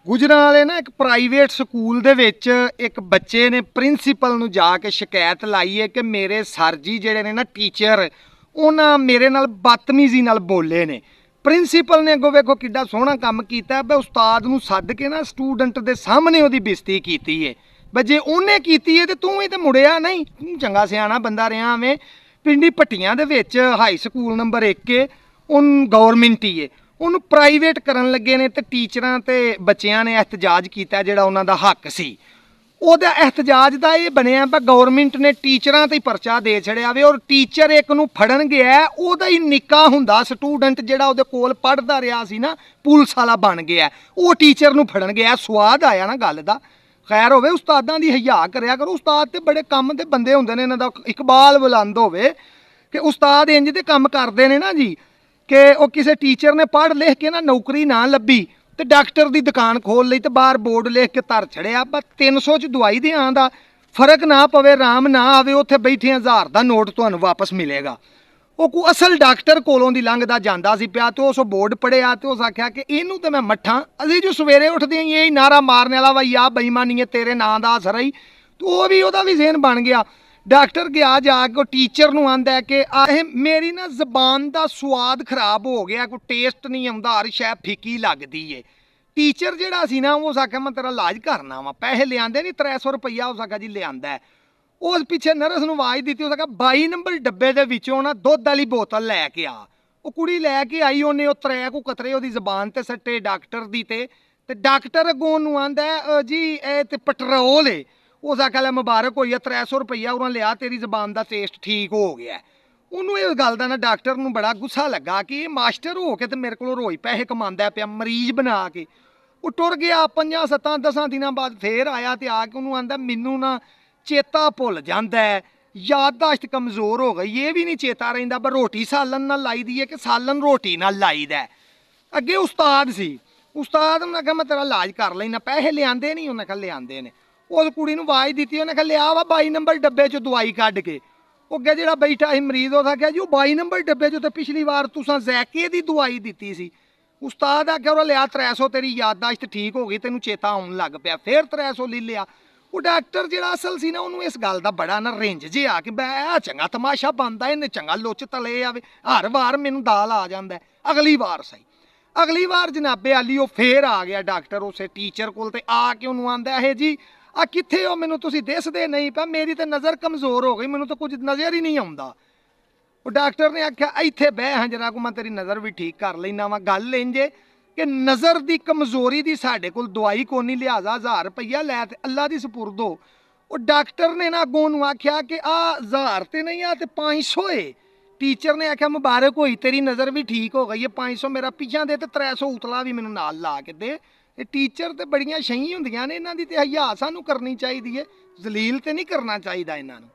ਗੁਜਰਾਂਵਾਲੇ ਨਾ ਇੱਕ private school ਦੇ ਵਿੱਚ ਇੱਕ ਬੱਚੇ ਨੇ ਪ੍ਰਿੰਸੀਪਲ ਨੂੰ ਜਾ ਕੇ ਸ਼ਿਕਾਇਤ ਲਾਈ ਹੈ ਕਿ ਮੇਰੇ ਸਰ ਜੀ ਜਿਹੜੇ ਨੇ ਨਾ ਟੀਚਰ ਉਹਨਾਂ ਮੇਰੇ ਨਾਲ ਬਦਤਮੀਜ਼ੀ ਨਾਲ ਬੋਲੇ ਨੇ। ਪ੍ਰਿੰਸੀਪਲ ਨੇ ਅੱਗੋਂ ਵੇਖੋ ਕਿੱਡਾ ਸੋਹਣਾ ਕੰਮ ਕੀਤਾ ਬਈ ਉਸਤਾਦ ਨੂੰ ਸੱਦ ਕੇ ਨਾ ਸਟੂਡੈਂਟ ਦੇ ਸਾਹਮਣੇ ਉਹਦੀ ਬੇਇੱਜ਼ਤੀ ਕੀਤੀ ਹੈ। ਬਈ ਜੇ ਉਹਨੇ ਕੀਤੀ ਹੈ ਤੇ ਤੂੰ ਵੀ ਤੇ ਮੁੜਿਆ ਨਹੀਂ, ਤੂੰ ਚੰਗਾ ਸਿਆਣਾ ਬੰਦਾ ਰਿਹਾ ਐਵੇਂ। ਪਿੰਡੀ ਭੱਟੀਆਂ ਦੇ ਵਿੱਚ ਹਾਈ ਸਕੂਲ ਨੰਬਰ 1 ਹੈ, ਉਹਨੂੰ ਗੌਰਮੈਂਟ ਹੀ ਹੈ, ਉਹਨੂੰ ਪ੍ਰਾਈਵੇਟ ਕਰਨ ਲੱਗੇ ਨੇ ਤੇ ਟੀਚਰਾਂ ਤੇ ਬੱਚਿਆਂ ਨੇ ਇhtਜਾਜ ਕੀਤਾ ਜਿਹੜਾ ਉਹਨਾਂ ਦਾ ਹੱਕ ਸੀ। ਉਹਦਾ ਇhtਜਾਜ ਦਾ ਇਹ ਬਣਿਆ ਪਰ ਗਵਰਨਮੈਂਟ ਨੇ ਟੀਚਰਾਂ ਤੇ ਹੀ ਪਰਚਾ ਦੇ ਛੜਿਆ ਵੇ ਔਰ ਟੀਚਰ ਇੱਕ ਨੂੰ ਫੜਨ ਗਿਆ ਉਹਦਾ ਹੀ ਨਿੱਕਾ ਹੁੰਦਾ ਸਟੂਡੈਂਟ ਜਿਹੜਾ ਉਹਦੇ ਕੋਲ ਪੜ੍ਹਦਾ ਰਿਹਾ ਸੀ ਨਾ ਪੁਲਿਸ ਵਾਲਾ ਬਣ ਗਿਆ, ਉਹ ਟੀਚਰ ਨੂੰ ਫੜਨ ਗਿਆ। ਸਵਾਦ ਆਇਆ ਨਾ ਗੱਲ ਦਾ। ਖੈਰ ਹੋਵੇ ਉਸਤਾਦਾਂ ਦੀ ਹਿਆ ਕਰਿਆ ਕਰੋ, ਉਸਤਾਦ ਤੇ ਬੜੇ ਕੰਮ ਦੇ ਬੰਦੇ ਹੁੰਦੇ ਨੇ, ਇਹਨਾਂ ਦਾ ਇਕਬਾਲ ਬੁਲੰਦ ਹੋਵੇ ਕਿ ਉਸਤਾਦ ਇੰਜ ਦੇ ਕੰਮ ਕਰਦੇ ਨੇ ਨਾ ਜੀ ਕਿ ਉਹ ਕਿਸੇ ਟੀਚਰ ਨੇ ਪੜ੍ਹ ਲਿਖ ਕੇ ਨਾ ਨੌਕਰੀ ਨਾ ਲੱਭੀ ਤੇ ਡਾਕਟਰ ਦੀ ਦੁਕਾਨ ਖੋਲ ਲਈ ਤੇ ਬਾਹਰ ਬੋਰਡ ਲਿਖ ਕੇ ਧਰ ਛੜਿਆ ਬਸ 300 ਚ ਦਵਾਈ ਦੇ ਆਂਦਾ ਫਰਕ ਨਾ ਪਵੇ, ਆਰਾਮ ਨਾ ਆਵੇ, ਉੱਥੇ ਬੈਠੇ 1000 ਦਾ ਨੋਟ ਤੁਹਾਨੂੰ ਵਾਪਸ ਮਿਲੇਗਾ। ਉਹ ਕੋ ਅਸਲ ਡਾਕਟਰ ਕੋਲੋਂ ਦੀ ਲੰਘਦਾ ਜਾਂਦਾ ਸੀ ਪਿਆ ਤੇ ਉਸ ਬੋਰਡ ਪੜਿਆ ਤੇ ਉਸ ਆਖਿਆ ਕਿ ਇਹਨੂੰ ਤੇ ਮੈਂ ਮੱਠਾਂ, ਅਸੀਂ ਜੋ ਸਵੇਰੇ ਉੱਠਦੇ ਆਂ ਇਹ ਨਾਰਾ ਮਾਰਨ ਵਾਲਾ ਵਾ ਯਾ ਬੇਈਮਾਨੀ ਹੈ ਤੇਰੇ ਨਾਂ ਦਾ ਅਸਰ ਹੀ, ਤੇ ਉਹ ਵੀ ਉਹਦਾ ਵੀ ਜ਼ਹਿਨ ਬਣ ਗਿਆ। ਡਾਕਟਰ ਗਿਆ ਜਾ ਕੇ ਟੀਚਰ ਨੂੰ ਆਂਦਾ ਕਿ ਇਹ ਮੇਰੀ ਨਾ ਜ਼ਬਾਨ ਦਾ ਸਵਾਦ ਖਰਾਬ ਹੋ ਗਿਆ, ਕੋਈ ਟੇਸਟ ਨਹੀਂ ਆਉਂਦਾ, ਹਰ ਸ਼ੈ ਫੀਕੀ ਲੱਗਦੀ ਏ। ਟੀਚਰ ਜਿਹੜਾ ਸੀ ਨਾ ਉਸ ਆਖਿਆ ਮੈਂ ਤੇਰਾ ਇਲਾਜ ਕਰਨਾ ਵਾ, ਪੈਸੇ ਲਿਆਂਦੇ ਨਹੀਂ 300 ਰੁਪਈਆ ਉਸ ਆਖਿਆ ਜੀ ਲਿਆਂਦਾ। ਉਸ ਪਿੱਛੇ ਨਰਸ ਨੂੰ ਆਵਾਜ਼ ਦਿੱਤੀ, ਉਸ ਆਖਿਆ 22 ਨੰਬਰ ਡੱਬੇ ਦੇ ਵਿੱਚੋਂ ਨਾ ਦੁੱਧ ਵਾਲੀ ਬੋਤਲ ਲੈ ਕੇ ਆ। ਉਹ ਕੁੜੀ ਲੈ ਕੇ ਆਈ, ਉਹਨੇ ਉਹ 3 ਕੁ ਕਤਰੇ ਉਹਦੀ ਜ਼ਬਾਨ ਤੇ ਸੱਟੇ ਡਾਕਟਰ ਦੀ ਤੇ ਡਾਕਟਰ ਅੱਗੋਂ ਨੂੰ ਆਂਦਾ ਜੀ ਇਹ ਤੇ ਪੈਟਰੋਲ ਏ। ਉਸ ਆਖਿਆ ਲੈ ਮੁਬਾਰਕ ਹੋਈ ਆ 300 ਰੁਪਈਆ ਉਹਨਾਂ ਲਿਆ, ਤੇਰੀ ਜ਼ਬਾਨ ਦਾ ਟੇਸਟ ਠੀਕ ਹੋ ਗਿਆ। ਉਹਨੂੰ ਇਹ ਗੱਲ ਦਾ ਨਾ ਡਾਕਟਰ ਨੂੰ ਬੜਾ ਗੁੱਸਾ ਲੱਗਾ ਕਿ ਇਹ ਮਾਸਟਰ ਹੋ ਕੇ ਤੇ ਮੇਰੇ ਕੋਲੋਂ ਰੋਜ਼ ਪੈਸੇ ਕਮਾਉਂਦਾ ਪਿਆ ਮਰੀਜ਼ ਬਣਾ ਕੇ। ਉਹ ਟੁਰ ਗਿਆ 5 7 10 ਦਿਨਾਂ ਬਾਅਦ ਫੇਰ ਆਇਆ ਤੇ ਆ ਕੇ ਉਹਨੂੰ ਆਂਦਾ ਮੈਨੂੰ ਨਾ ਚੇਤਾ ਭੁੱਲ ਜਾਂਦਾ, ਯਾਦਦਾਸ਼ਤ ਕਮਜ਼ੋਰ ਹੋ ਗਈ, ਇਹ ਵੀ ਨਹੀਂ ਚੇਤਾ ਰਹਿੰਦਾ ਪਰ ਰੋਟੀ ਸਾਲਨ ਨਾਲ ਲਾਈ ਦੀ ਹੈ ਕਿ ਸਾਲਨ ਰੋਟੀ ਨਾਲ ਲਾਈਦਾ। ਅੱਗੇ ਉਸਤਾਦ ਸੀ, ਉਸਤਾਦ ਨੇ ਕਿਹਾ ਮੈਂ ਤੇਰਾ ਇਲਾਜ ਕਰ ਲੈਣਾ, ਪੈਸੇ ਲਿਆਂਦੇ ਨਹੀਂ, ਉਹਨੇ ਕਿਹਾ ਲਿਆਂਦੇ ਨੇ। ਉਸ ਕੁੜੀ ਨੂੰ ਆਵਾਜ਼ ਦਿੱਤੀ, ਉਹਨੇ ਕਿਹਾ ਲਿਆ ਵਾ 22 ਨੰਬਰ ਡੱਬੇ 'ਚੋਂ ਦਵਾਈ ਕੱਢ ਕੇ। ਉਹ ਅੱਗੇ ਜਿਹੜਾ ਬੈਠਾ ਸੀ ਮਰੀਜ਼ ਉਹਦਾ ਕਿਹਾ ਜੀ ਉਹ 22 ਨੰਬਰ ਡੱਬੇ 'ਚੋਂ ਤਾਂ ਪਿਛਲੀ ਵਾਰ ਤੁਸੀਂ ਜ਼ੈਕੇ ਦੀ ਦਵਾਈ ਦਿੱਤੀ ਸੀ। ਉਸਤਾਦ ਆਖਿਆ ਉਹ ਲਿਆ 300, ਤੇਰੀ ਯਾਦਦਾਸ਼ਤ ਠੀਕ ਹੋ ਗਈ, ਤੈਨੂੰ ਚੇਤਾ ਆਉਣ ਲੱਗ ਪਿਆ, ਫਿਰ 300 ਲੈ ਲਿਆ। ਉਹ ਡਾਕਟਰ ਜਿਹੜਾ ਅਸਲ ਸੀ ਨਾ ਉਹਨੂੰ ਇਸ ਗੱਲ ਦਾ ਬੜਾ ਨਾ ਰਿੰਝ ਜਿਹਾ ਕਿ ਬੈ ਚੰਗਾ ਤਮਾਸ਼ਾ ਬਣਦਾ, ਇਹਨੇ ਚੰਗਾ ਲੁੱਚ ਤਲੇ ਆਵੇ, ਹਰ ਵਾਰ ਮੈਨੂੰ ਦਾਲ ਆ ਜਾਂਦਾ, ਅਗਲੀ ਵਾਰ ਸਹੀ। ਅਗਲੀ ਵਾਰ ਜਨਾਬੇ ਆਲੀ ਉਹ ਫੇਰ ਆ ਗਿਆ ਡਾਕਟਰ ਉਸੇ ਟੀਚਰ ਕੋਲ ਤੇ ਆ ਕੇ ਉਹਨੂੰ ਆਂਦਾ ਇਹ ਜੀ ਆ ਕਿੱਥੇ ਹੋ, ਮੈਨੂੰ ਤੁਸੀਂ ਦਿਸਦੇ ਨਹੀਂ ਪਾ, ਮੇਰੀ ਤਾਂ ਨਜ਼ਰ ਕਮਜ਼ੋਰ ਹੋ ਗਈ, ਮੈਨੂੰ ਤਾਂ ਕੁਝ ਨਜ਼ਰ ਹੀ ਨਹੀਂ ਆਉਂਦਾ। ਉਹ ਡਾਕਟਰ ਨੇ ਆਖਿਆ ਇੱਥੇ ਬਹਿ ਹਾਂ ਜਰਾ ਕੋ ਮੈਂ ਤੇਰੀ ਨਜ਼ਰ ਵੀ ਠੀਕ ਕਰ ਲੈਣਾ ਵਾ। ਗੱਲ ਇੰਜੇ ਕਿ ਨਜ਼ਰ ਦੀ ਕਮਜ਼ੋਰੀ ਦੀ ਸਾਡੇ ਕੋਲ ਦਵਾਈ ਕੋਈ ਨਹੀਂ, ਲਿਹਾਜ਼ਾ 1000 ਰੁਪਈਆ ਲੈ ਤੇ ਅੱਲਾ ਦੀ ਸਪੁਰਦ ਹੋ। ਉਹ ਡਾਕਟਰ ਨੇ ਨਾ ਅੱਗੋਂ ਨੂੰ ਆਖਿਆ ਕਿ ਆ 1000 ਤੇ ਨਹੀਂ ਆ ਤੇ 500 ਏ। ਟੀਚਰ ਨੇ ਆਖਿਆ ਮੁਬਾਰਕ ਹੋਈ ਤੇਰੀ ਨਜ਼ਰ ਵੀ ਠੀਕ ਹੋ ਗਈ ਹੈ, 500 ਮੇਰਾ ਪਿੱਛਾ ਦੇ ਤੇ 300 ਉਤਲਾ ਵੀ ਮੈਨੂੰ ਨਾਲ ਲਾ ਕੇ ਦੇ। ਇਹ ਟੀਚਰ ਤੇ ਬੜੀਆਂ ਸ਼ਹੀ ਹੁੰਦੀਆਂ ਨੇ, ਇਹਨਾਂ ਦੀ ਤੇ ਹਿਆ ਸਾਨੂੰ ਕਰਨੀ ਚਾਹੀਦੀ ਹੈ, ਜ਼ਲੀਲ ਤੇ ਨਹੀਂ ਕਰਨਾ ਚਾਹੀਦਾ ਇਹਨਾਂ ਨੂੰ।